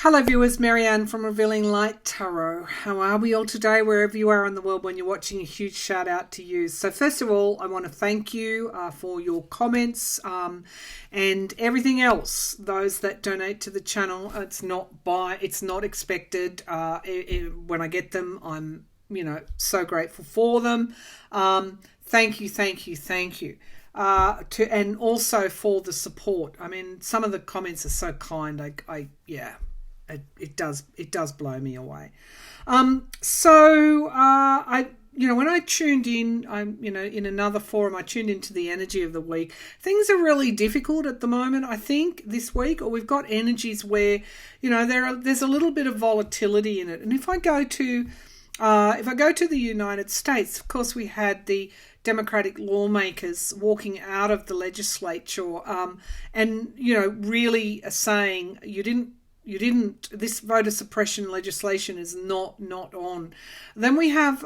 Hello viewers, Marianne from Revealing Light Tarot. How are we all today, wherever you are in the world when you're watching? A huge shout out to you. So first of all, I want to thank you for your comments and everything else. Those that donate to the channel, it's not expected. When I get them, I'm so grateful for them. Thank you. And also for the support. I mean, some of the comments are so kind. It does blow me away. When I tuned in, in another forum, I tuned into the energy of the week. Things are really difficult at the moment, I think, this week, or we've got energies where, there's a little bit of volatility in it. And if I go to the United States, of course, we had the Democratic lawmakers walking out of the legislature, and really saying this voter suppression legislation is not on. Then we have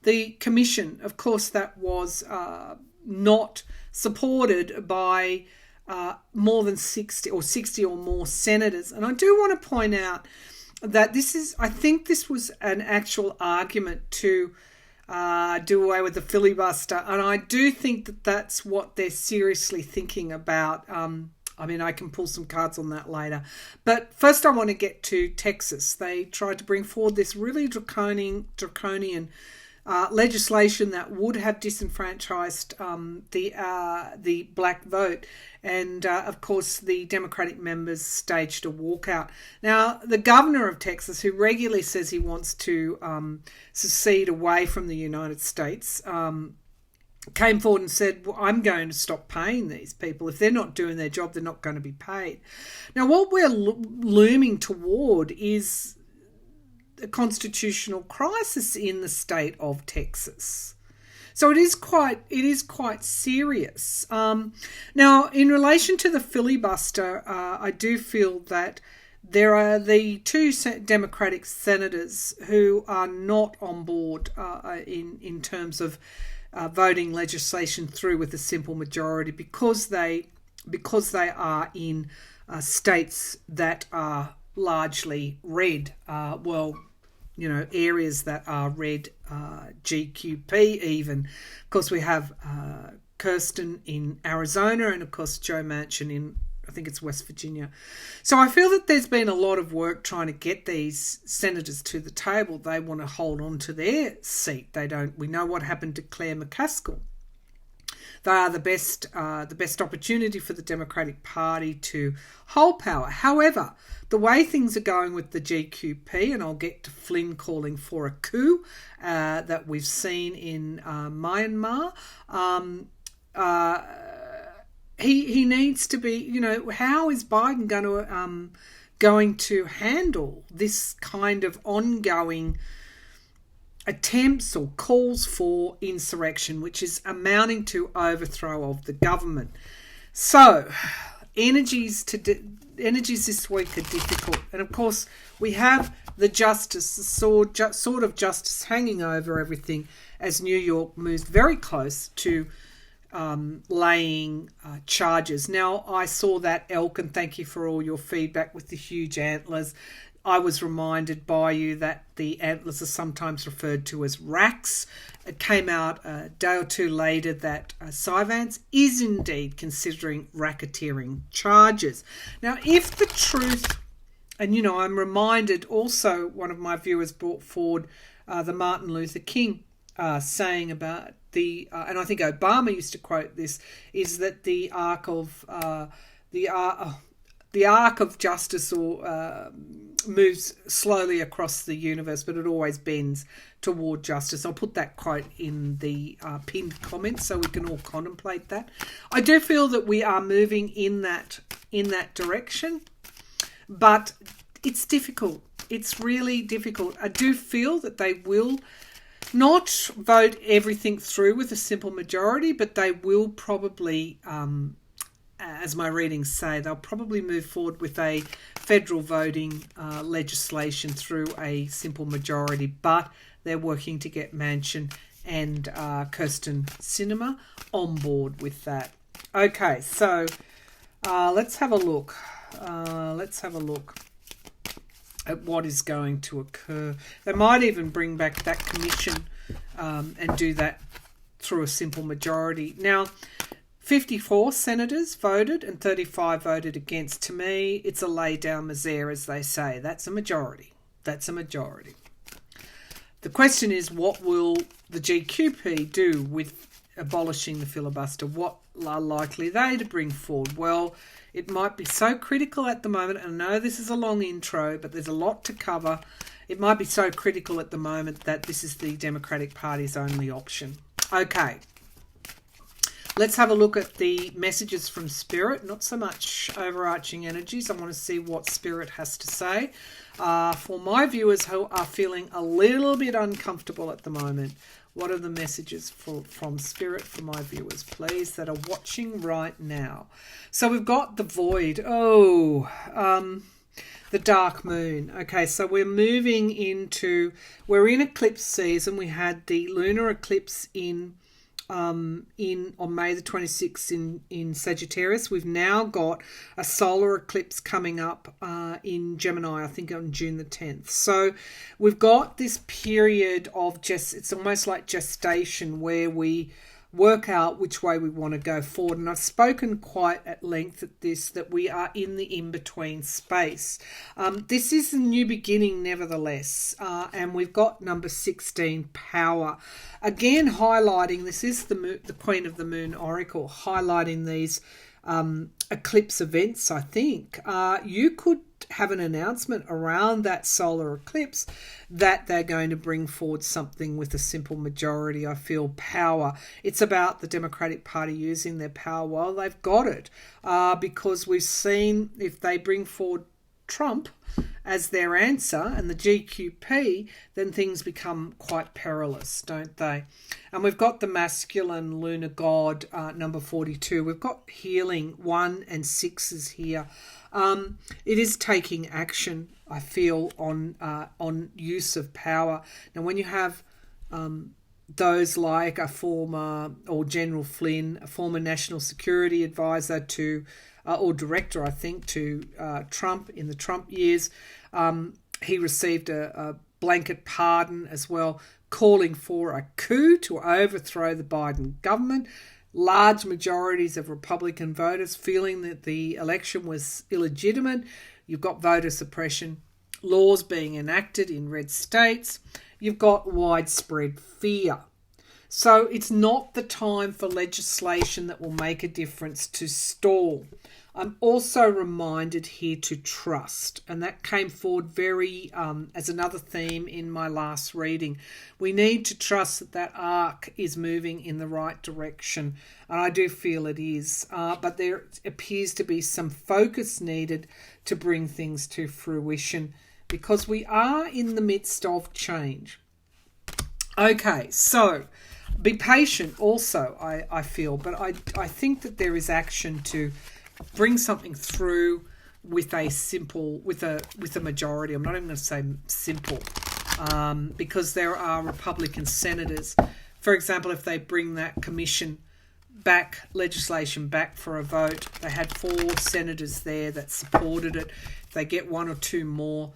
the commission, of course, that was not supported by more than 60 or more senators. And I do want to point out that I think this was an actual argument to do away with the filibuster, and I do think that that's what they're seriously thinking about. I can pull some cards on that later. But first I want to get to Texas. They tried to bring forward this really draconian legislation that would have disenfranchised the black vote. And, of course, the Democratic members staged a walkout. Now, the governor of Texas, who regularly says he wants to secede away from the United States, came forward and said, well, I'm going to stop paying these people. If they're not doing their job, they're not going to be paid. Now, what we're looming toward is a constitutional crisis in the state of Texas. So it is quite serious. Now, in relation to the filibuster, I do feel that there are the two Democratic senators who are not on board in terms of voting legislation through with a simple majority because they are in states that are largely red. Areas that are red, GQP even. Of course, we have Kirsten in Arizona and, of course, Joe Manchin in, I think it's West Virginia. So I feel that there's been a lot of work trying to get these senators to the table. They want to hold on to their seat. We know what happened to Claire McCaskill. They are the best opportunity for the Democratic Party to hold power. However, the way things are going with the GQP, and I'll get to Flynn calling for a coup that we've seen in Myanmar, he needs to be, how is Biden going to handle this kind of ongoing attempts or calls for insurrection, which is amounting to overthrow of the government? So, energies this week are difficult, and of course we have the sword of justice hanging over everything as New York moves very close to laying charges. Now, I saw that elk, and thank you for all your feedback with the huge antlers. I was reminded by you that the antlers are sometimes referred to as racks. It came out a day or two later that Cyvance is indeed considering racketeering charges. Now, if the truth, and I'm reminded also, one of my viewers brought forward the Martin Luther King saying about and I think Obama used to quote this, is that the arc of justice moves slowly across the universe, but it always bends toward justice. I'll put that quote in the pinned comments so we can all contemplate that. I do feel that we are moving in that direction, but it's difficult. It's really difficult. I do feel that they will not vote everything through with a simple majority, but they will probably, as my readings say, they'll probably move forward with a federal voting legislation through a simple majority, but they're working to get Manchin and Kirsten Sinema on board with that. Okay, so let's have a look. at what is going to occur. They might even bring back that commission and do that through a simple majority. Now, 54 senators voted and 35 voted against. To me, it's a lay down misère, as they say. That's a majority. That's a majority. The question is, what will the GQP do with abolishing the filibuster? What are likely they to bring forward? Well, it might be so critical at the moment, and I know this is a long intro, but there's a lot to cover. It might be so critical at the moment that this is the Democratic Party's only option. Okay. Let's have a look at the messages from Spirit, not so much overarching energies. I want to see what Spirit has to say. For my viewers who are feeling a little bit uncomfortable at the moment, what are the messages from Spirit for my viewers, please, that are watching right now? So we've got the void. The dark moon. Okay, so we're moving into, we're in eclipse season. We had the lunar eclipse on May the 26th in Sagittarius. We've now got a solar eclipse coming up in Gemini, I think on June the 10th. So we've got this period of it's almost like gestation, where we work out which way we want to go forward. And I've spoken quite at length at this, that we are in the in-between space. This is a new beginning nevertheless, and we've got number 16, power. Again, highlighting, this is the Queen of the Moon Oracle, highlighting these eclipse events, I think. You could have an announcement around that solar eclipse that they're going to bring forward something with a simple majority. I feel power. It's about the Democratic Party using their power. Well, they've got it, because we've seen if they bring forward Trump as their answer and the GQP, then things become quite perilous, don't they? And we've got the masculine lunar god, number 42. We've got healing, 1 and 6s here. It is taking action, I feel, on use of power. Now, when you have those like a former, or General Flynn, a former national security advisor to, or director, I think, to Trump in the Trump years, he received a blanket pardon as well, calling for a coup to overthrow the Biden government. Large majorities of Republican voters feeling that the election was illegitimate. You've got voter suppression, laws being enacted in red states. You've got widespread fear. So it's not the time for legislation that will make a difference to stall. I'm also reminded here to trust, and that came forward very as another theme in my last reading. We need to trust that that arc is moving in the right direction, and I do feel it is, but there appears to be some focus needed to bring things to fruition, because we are in the midst of change. Okay, so be patient also, I feel, but I think that there is action to bring something through with a majority. I'm not even going to say simple, because there are Republican senators. For example, if they bring that commission legislation back for a vote, they had 4 senators there that supported it. If they get 1 or 2 more,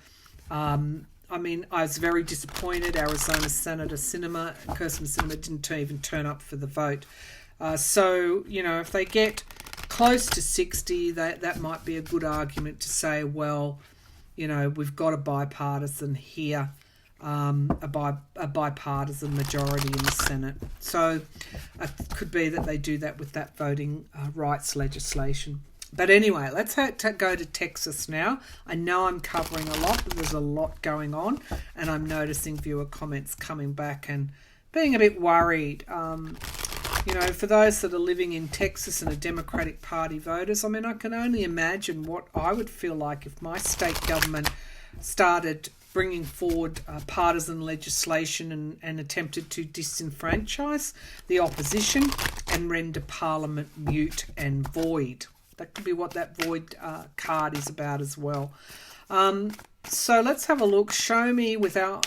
I was very disappointed. Arizona Senator Kirsten Sinema didn't even turn up for the vote. So, if they get close to 60, that might be a good argument to say, well, we've got a bipartisan here, a bipartisan majority in the Senate. So it could be that they do that with that voting rights legislation. But anyway, let's go to Texas now. I know I'm covering a lot, but there's a lot going on, and I'm noticing viewer comments coming back and being a bit worried. For those that are living in Texas and are Democratic Party voters, I can only imagine what I would feel like if my state government started bringing forward partisan legislation and attempted to disenfranchise the opposition and render Parliament mute and void. That could be what that void card is about as well. So let's have a look. Show me, without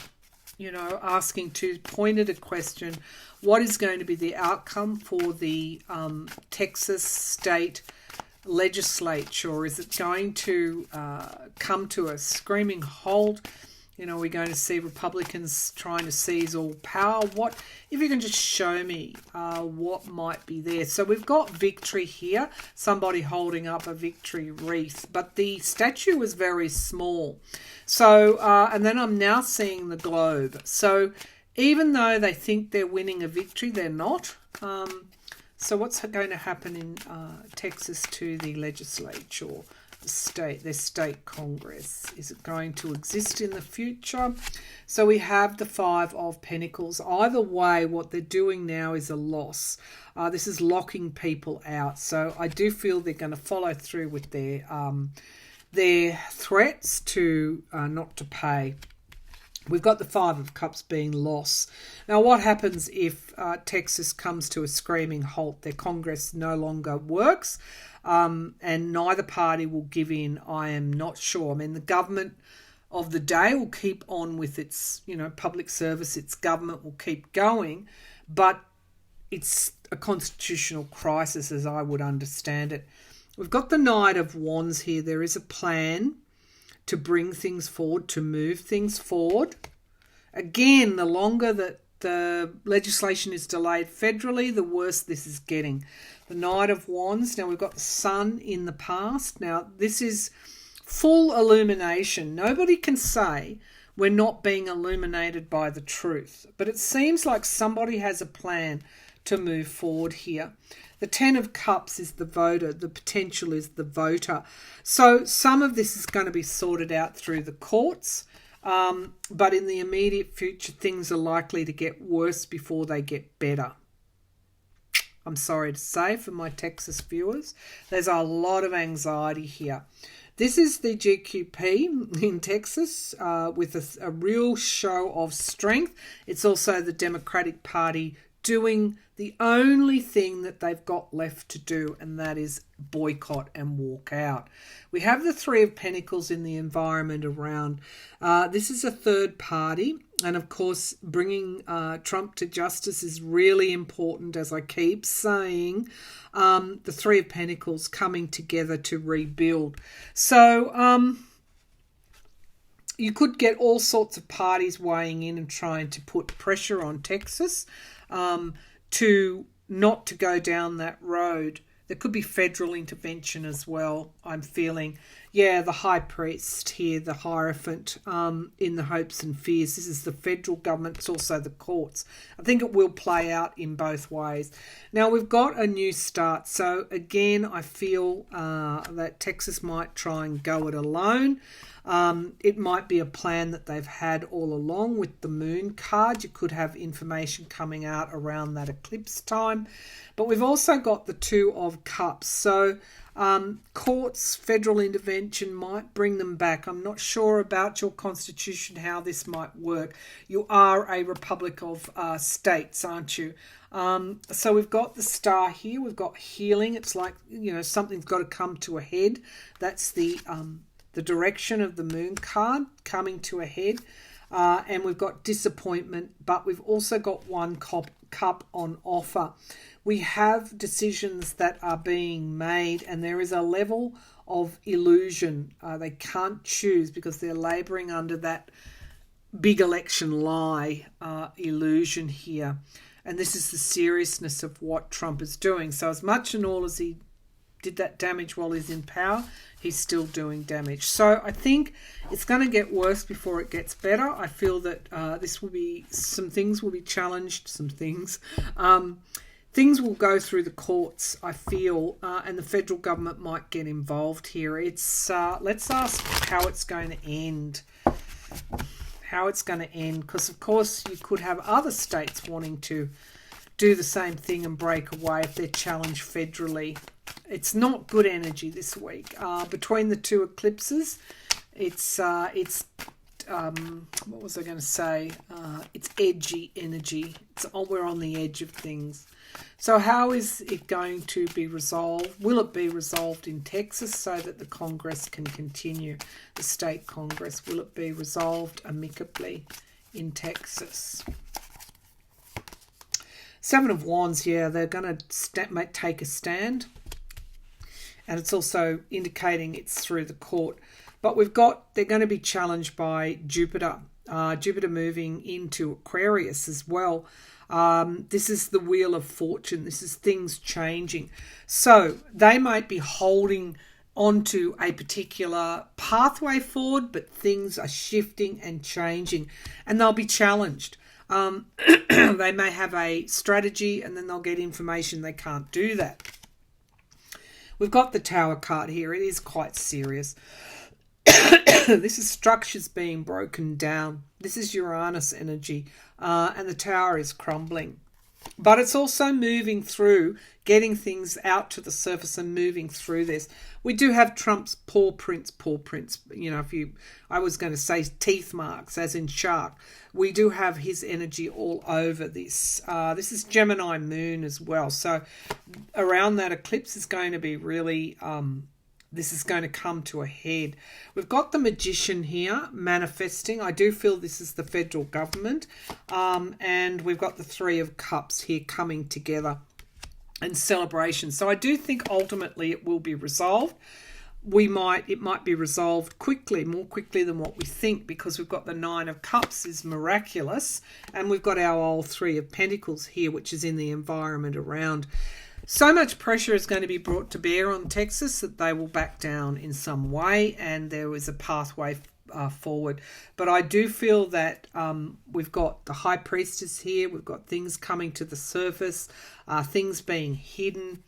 asking too pointed a question, what is going to be the outcome for the Texas state legislature? Is it going to come to a screaming halt? You know, we're going to see Republicans trying to seize all power. What, if you can just show me what might be there. So we've got victory here, somebody holding up a victory wreath, but the statue was very small. So, and then I'm now seeing the globe. So even though they think they're winning a victory, they're not. So what's going to happen in Texas to the legislature? Their state congress, is it going to exist in the future? So we have the Five of Pentacles. Either way, what they're doing now is a loss. This is locking people out, so I do feel they're going to follow through with their threats to not to pay. We've got the Five of Cups being loss. Now, what happens if Texas comes to a screaming halt? Their Congress no longer works, and neither party will give in. I am not sure. I mean, the government of the day will keep on with its, public service. Its government will keep going, but it's a constitutional crisis, as I would understand it. We've got the Knight of Wands here. There is a plan to bring things forward, to move things forward. Again, the longer that the legislation is delayed federally, the worse this is getting. The Knight of Wands. Now, we've got the Sun in the past. Now, this is full illumination. Nobody can say we're not being illuminated by the truth. But it seems like somebody has a plan to move forward here. The Ten of Cups is the voter. The potential is the voter. So some of this is going to be sorted out through the courts. But in the immediate future, things are likely to get worse before they get better. I'm sorry to say, for my Texas viewers, there's a lot of anxiety here. This is the GQP in Texas with a real show of strength. It's also the Democratic Party doing the only thing that they've got left to do, and that is boycott and walk out. We have the Three of Pentacles in the environment around. This is a third party, and of course bringing Trump to justice is really important, as I keep saying. The Three of Pentacles coming together to rebuild. So you could get all sorts of parties weighing in and trying to put pressure on Texas to not to go down that road. There could be federal intervention as well, I'm feeling. Yeah, the High Priest here, the Hierophant, in the hopes and fears. This is the federal government. It's also the courts. I think it will play out in both ways. Now, we've got a new start. So, again, I feel that Texas might try and go it alone. It might be a plan that they've had all along with the Moon card. You could have information coming out around that eclipse time. But we've also got the Two of Cups. So courts, federal intervention might bring them back. I'm not sure about your constitution, how this might work. You are a republic of states, aren't you? So we've got the Star here. We've got healing. It's like, something's got to come to a head. That's the direction of the Moon card coming to a head. And we've got disappointment, but we've also got one cup on offer. We have decisions that are being made, and there is a level of illusion. They can't choose because they're labouring under that big election lie illusion here. And this is the seriousness of what Trump is doing. So as much and all as he did that damage while he's in power, he's still doing damage. So I think it's going to get worse before it gets better. I feel that some things will be challenged, things will go through the courts, I feel, and the federal government might get involved here. Let's ask how it's going to end. Because of course you could have other states wanting to do the same thing and break away if they're challenged federally. It's not good energy this week. Between the two eclipses, it's what was I going to say? It's edgy energy. We're on the edge of things. So how is it going to be resolved? Will it be resolved in Texas so that the Congress can continue, the state Congress? Will it be resolved amicably in Texas? Seven of Wands, yeah, they're going to take a stand. and it's also indicating it's through the court. But they're going to be challenged by Jupiter. Jupiter moving into Aquarius as well. This is the wheel of fortune. This is things changing. So they might be holding onto a particular pathway forward, but things are shifting and changing, and they'll be challenged. They may have a strategy, and then they'll get information they can't do that. We've got the Tower card here. It is quite serious. This is structures being broken down. This is Uranus energy, and the Tower is crumbling. But it's also moving through, getting things out to the surface and moving through this. We do have Trump's paw prints. You know, I was going to say teeth marks, as in shark. We do have his energy all over this. This is Gemini moon as well. So around that eclipse is going to be really... this is going to come to a head. We've got the Magician here manifesting. I do feel this is the federal government. And we've got the Three of Cups here coming together and celebration. So I do think ultimately it will be resolved. It might be resolved quickly, more quickly than what we think, because we've got the Nine of Cups is miraculous. And we've got our old Three of Pentacles here, which is in the environment around. So much pressure is going to be brought to bear on Texas that they will back down in some way, and there is a pathway forward. But I do feel that we've got the High Priestess here, we've got things coming to the surface, things being hidden,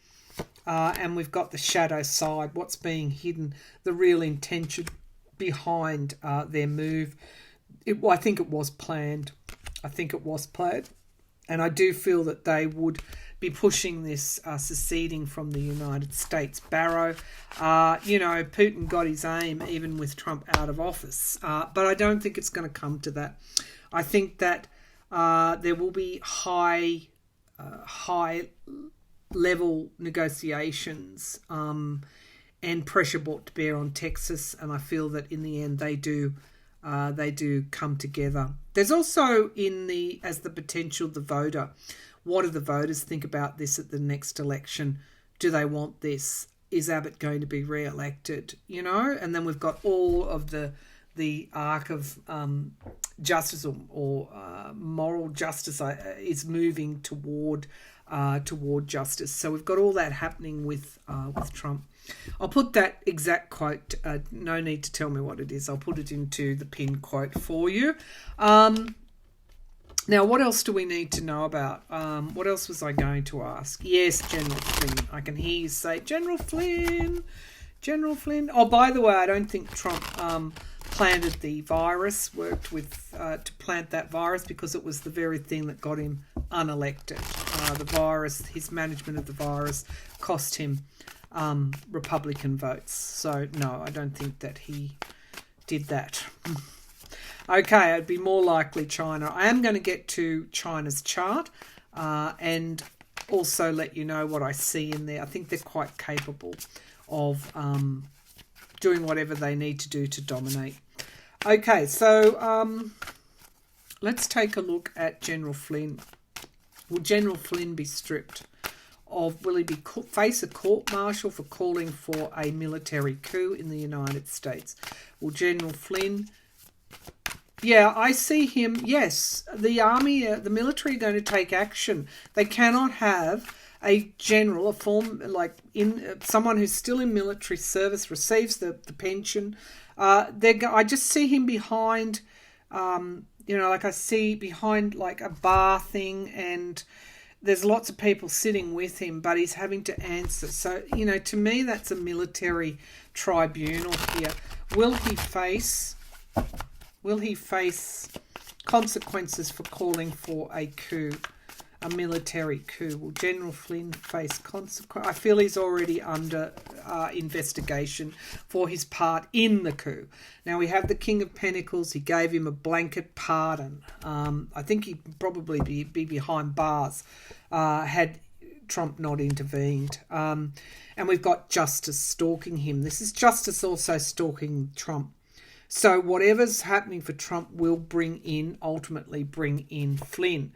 and we've got the shadow side, what's being hidden, the real intention behind their move. I think it was planned. And I do feel that they would be pushing this seceding from the United States. Barrow, Putin got his aim even with Trump out of office. But I don't think it's going to come to that. I think that there will be high level negotiations and pressure brought to bear on Texas. And I feel that in the end they do come together. There's also as the potential, the voter. What do the voters think about this at the next election? Do they want this? Is Abbott going to be re-elected? And then we've got all of the arc of justice or moral justice is moving toward justice. So we've got all that happening with Trump. I'll put that exact quote. No need to tell me what it is. I'll put it into the pin quote for you. Now, what else do we need to know about? What else was I going to ask? Yes, General Flynn. I can hear you say, General Flynn. Oh, by the way, I don't think Trump planted the virus, worked with to plant that virus, because it was the very thing that got him unelected. The virus, his management of the virus, cost him Republican votes. So, no, I don't think that he did that. Okay, it'd be more likely China. I am going to get to China's chart and also let you know what I see in there. I think they're quite capable of doing whatever they need to do to dominate. Okay, so let's take a look at General Flynn. Will General Flynn be stripped of, will he face a court-martial for calling for a military coup in the United States? Will General Flynn... Yeah, I see him. Yes, the army, the military are going to take action. They cannot have a general, someone who's still in military service, receives the pension. I just see him behind, I see behind like a bar thing, and there's lots of people sitting with him, but he's having to answer. So, to me, that's a military tribunal here. Will he face consequences for calling for a coup, a military coup? Will General Flynn face consequences? I feel he's already under investigation for his part in the coup. Now, we have the King of Pentacles. He gave him a blanket pardon. I think he'd probably be behind bars had Trump not intervened. And we've got Justice stalking him. This is Justice also stalking Trump. So whatever's happening for Trump will ultimately bring in Flynn.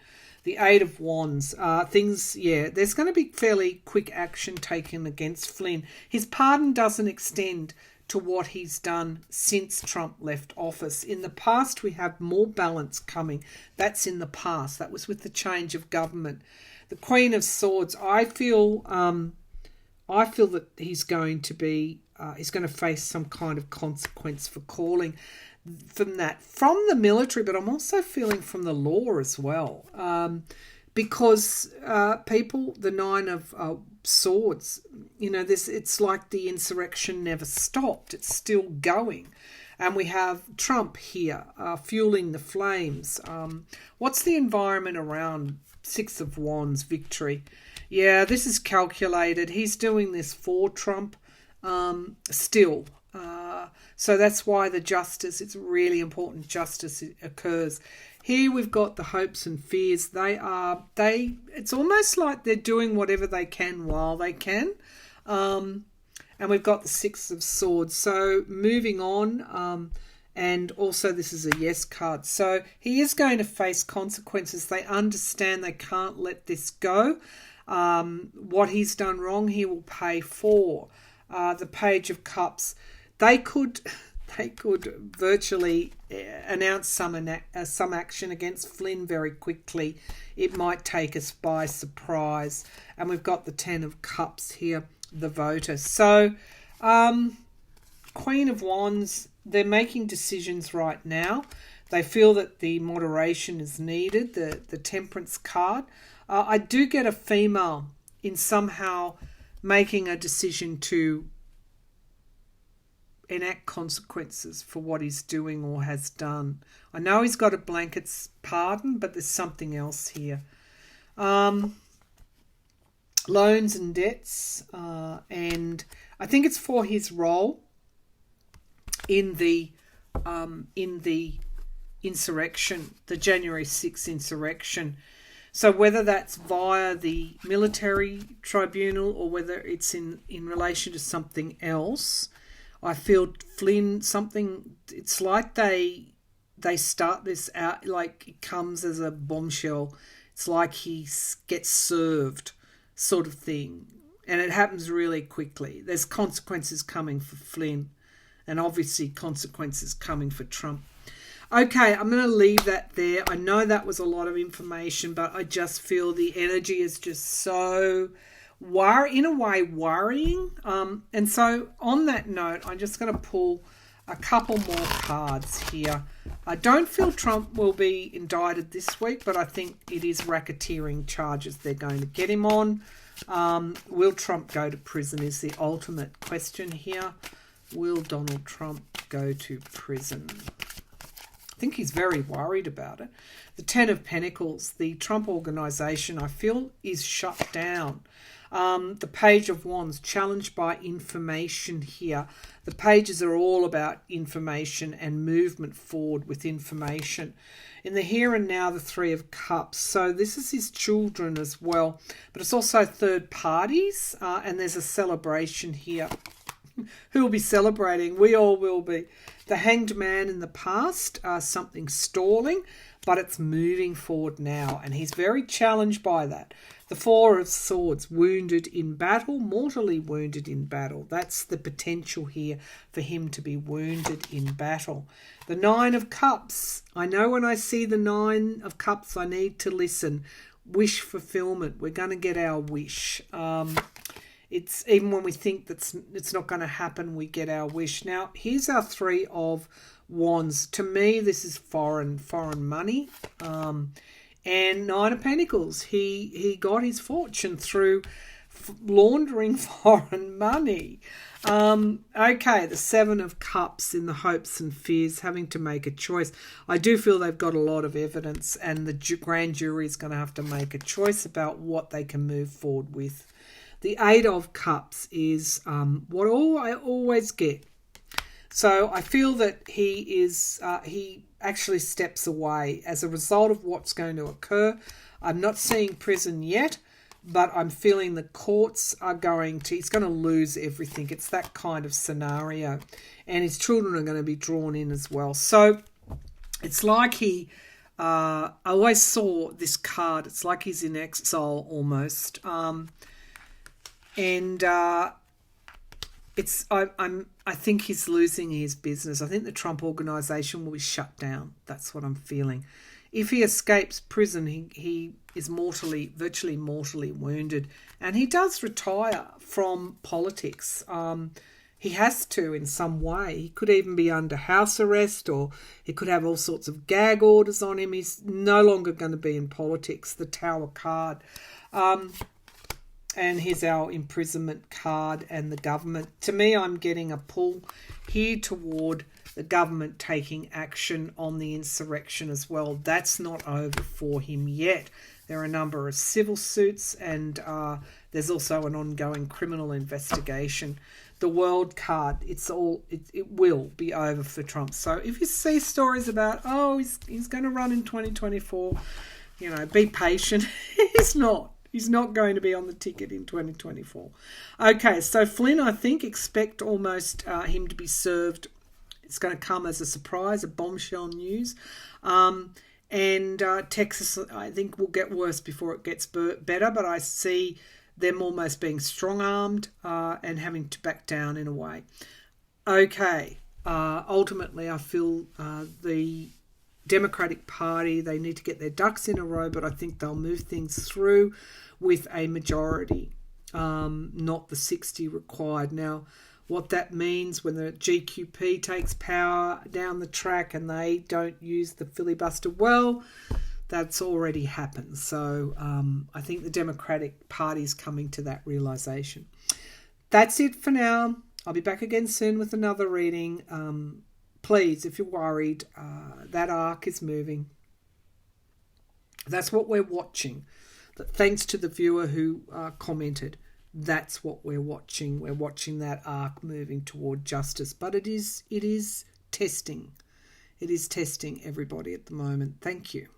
The Eight of Wands. There's going to be fairly quick action taken against Flynn. His pardon doesn't extend to what he's done since Trump left office. In the past, we have more balance coming. That's in the past. That was with the change of government. The Queen of Swords. I feel that he's going to face some kind of consequence for calling from the military, but I'm also feeling from the law as well, because the Nine of Swords, it's like the insurrection never stopped. It's still going. And we have Trump here fueling the flames. What's the environment around Six of Wands, victory? Yeah, this is calculated. He's doing this for Trump still. So that's why it's really important justice occurs. Here we've got the hopes and fears. It's almost like they're doing whatever they can while they can. And we've got the Six of Swords. So moving on, and also this is a yes card. So he is going to face consequences. They understand they can't let this go. What he's done wrong, he will pay for. The Page of Cups. They could virtually announce some action against Flynn very quickly. It might take us by surprise. And we've got the Ten of Cups here, the voter. So, Queen of Wands, they're making decisions right now. They feel that the moderation is needed, the Temperance card. I do get a female in somehow making a decision to enact consequences for what he's doing or has done. I know he's got a blanket pardon, but there's something else here. Loans and debts, and I think it's for his role in the insurrection, the January 6th insurrection. So whether that's via the military tribunal or whether it's in relation to something else, I feel Flynn, it's like they start this out like it comes as a bombshell. It's like he gets served sort of thing. And it happens really quickly. There's consequences coming for Flynn and obviously consequences coming for Trump. Okay, I'm going to leave that there. I know that was a lot of information, but I just feel the energy is just so in a way worrying. And so on that note, I'm just going to pull a couple more cards here. I don't feel Trump will be indicted this week, but I think it is racketeering charges they're going to get him on. Will Trump go to prison is the ultimate question here. Will Donald Trump go to prison? I think he's very worried about it. The Ten of Pentacles, the Trump organization, I feel is shut down. The Page of Wands, challenged by information here. The pages are all about information and movement forward with information. In the here and now, the Three of Cups. So this is his children as well. But it's also third parties. And there's a celebration here. Who will be celebrating? We all will be. The Hanged Man in the past, something stalling, but it's moving forward now. And he's very challenged by that. The Four of Swords, wounded in battle, mortally wounded in battle. That's the potential here for him to be wounded in battle. The Nine of Cups. I know when I see the Nine of Cups, I need to listen. Wish fulfillment. We're going to get our wish. It's even when we think that it's not going to happen, we get our wish. Now, here's our Three of Wands. To me, this is foreign money. And Nine of Pentacles. He got his fortune through laundering foreign money. Okay, the Seven of Cups in the hopes and fears, having to make a choice. I do feel they've got a lot of evidence, and the grand jury is going to have to make a choice about what they can move forward with. The Eight of Cups is what I always get. So I feel that he actually steps away as a result of what's going to occur. I'm not seeing prison yet, but I'm feeling the courts are he's going to lose everything. It's that kind of scenario. And his children are going to be drawn in as well. So it's like he I always saw this card. It's like he's in exile almost, and I think he's losing his business. I think the Trump organization will be shut down. That's what I'm feeling. If he escapes prison, he is virtually mortally wounded, and he does retire from politics. He has to in some way. He could even be under house arrest, or he could have all sorts of gag orders on him. He's no longer going to be in politics. The Tower card. And here's our imprisonment card and the government. To me, I'm getting a pull here toward the government taking action on the insurrection as well. That's not over for him yet. There are a number of civil suits, and there's also an ongoing criminal investigation. The world card, it will be over for Trump. So if you see stories about, he's going to run in 2024, be patient. He's not. He's not going to be on the ticket in 2024. Okay, so Flynn, I think, expect almost him to be served. It's going to come as a surprise, a bombshell news. And Texas, I think, will get worse before it gets better, but I see them almost being strong-armed and having to back down in a way. Okay, ultimately, I feel the Democratic Party, they need to get their ducks in a row, but I think they'll move things through with a majority, not the 60 required. Now, what that means when the GQP takes power down the track and they don't use the filibuster well, that's already happened. So I think the Democratic Party is coming to that realisation. That's it for now. I'll be back again soon with another reading. Please, if you're worried, that arc is moving. That's what we're watching. Thanks to the viewer who commented. That's what we're watching. We're watching that arc moving toward justice. But it is testing. It is testing everybody at the moment. Thank you.